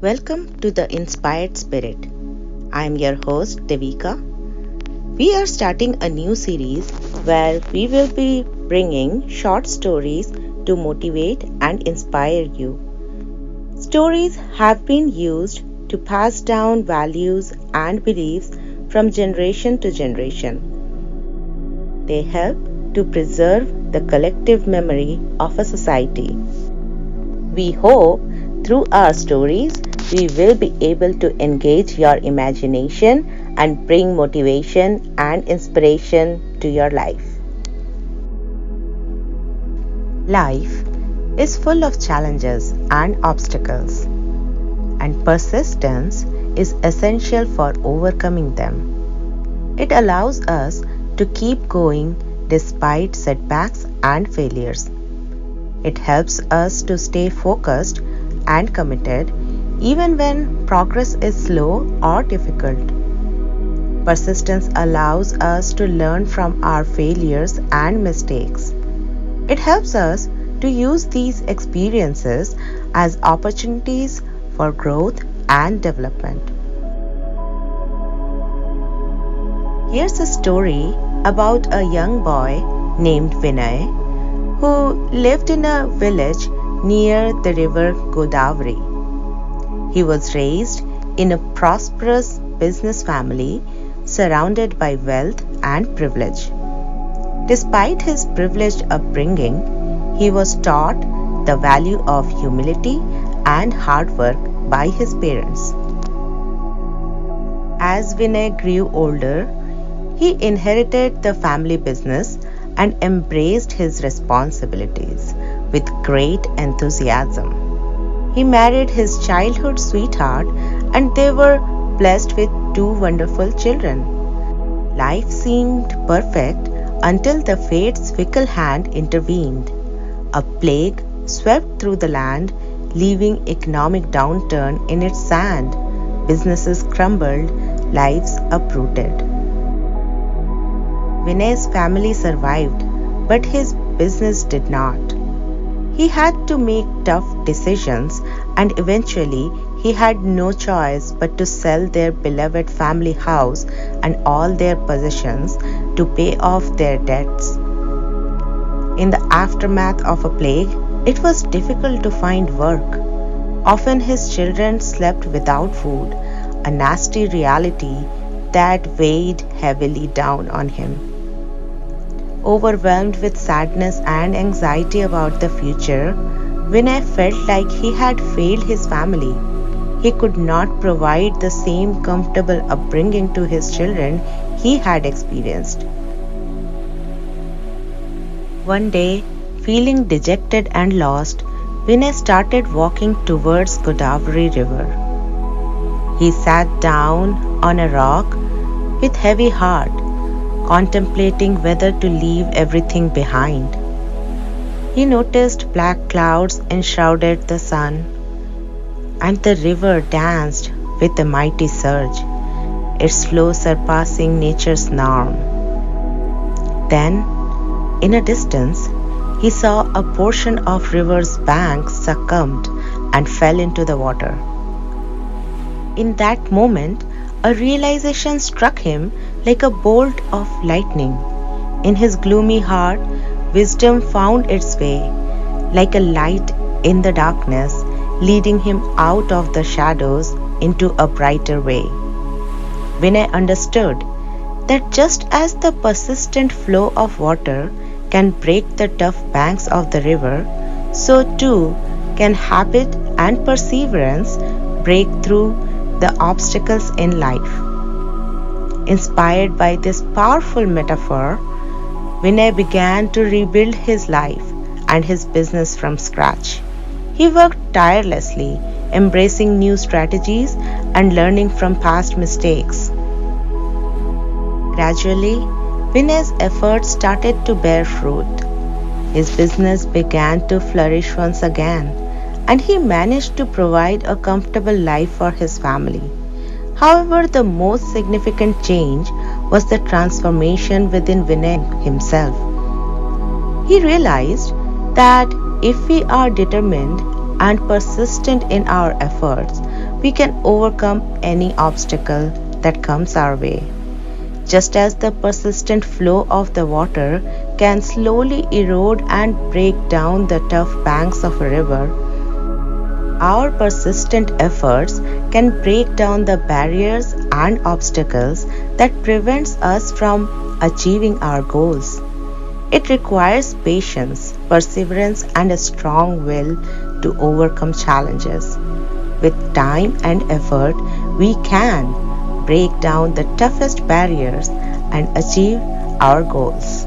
Welcome to the Inspired Spirit. I am your host Devika. We are starting a new series where we will be bringing short stories to motivate and inspire you. Stories have been used to pass down values and beliefs from generation to generation. They help to preserve the collective memory of a society. We hope through our stories we will be able to engage your imagination and bring motivation and inspiration to your life. Life is full of challenges and obstacles, and persistence is essential for overcoming them. It allows us to keep going despite setbacks and failures. It helps us to stay focused and committed even when progress is slow or difficult. Persistence allows us to learn from our failures and mistakes. It helps us to use these experiences as opportunities for growth and development. Here's a story about a young boy named Vinay who lived in a village near the river Godavari. He was raised in a prosperous business family surrounded by wealth and privilege. Despite his privileged upbringing, he was taught the value of humility and hard work by his parents. As Vinay grew older, he inherited the family business and embraced his responsibilities with great enthusiasm. He married his childhood sweetheart and they were blessed with two wonderful children. Life seemed perfect until the fate's fickle hand intervened. A plague swept through the land, leaving economic downturn in its sand. Businesses crumbled, lives uprooted. Vinay's family survived, but his business did not. He had to make tough decisions, and eventually he had no choice but to sell their beloved family house and all their possessions to pay off their debts. In the aftermath of a plague, it was difficult to find work. Often his children slept without food, a nasty reality that weighed heavily down on him. Overwhelmed with sadness and anxiety about the future, Vinay felt like he had failed his family. He could not provide the same comfortable upbringing to his children he had experienced. One day, feeling dejected and lost, Vinay started walking towards Godavari river. He sat down on a rock with heavy heart, contemplating whether to leave everything behind. He noticed black clouds enshrouded the sun, and the river danced with a mighty surge, its flow surpassing nature's norm. Then, in a distance, he saw a portion of river's bank succumbed and fell into the water. In that moment, a realization struck him like a bolt of lightning. In his gloomy heart, wisdom found its way, like a light in the darkness, leading him out of the shadows into a brighter way. Vinay understood that just as the persistent flow of water can break the tough banks of the river, so too can habit and perseverance break through the obstacles in life. Inspired by this powerful metaphor, Vinay began to rebuild his life and his business from scratch. He worked tirelessly, embracing new strategies and learning from past mistakes. Gradually, Vinay's efforts started to bear fruit. His business began to flourish once again, and he managed to provide a comfortable life for his family. However, the most significant change was the transformation within Vinay himself. He realized that if we are determined and persistent in our efforts, we can overcome any obstacle that comes our way. Just as the persistent flow of the water can slowly erode and break down the tough banks of a river, our persistent efforts can break down the barriers and obstacles that prevents us from achieving our goals. It requires patience, perseverance, and a strong will to overcome challenges. With time and effort, we can break down the toughest barriers and achieve our goals.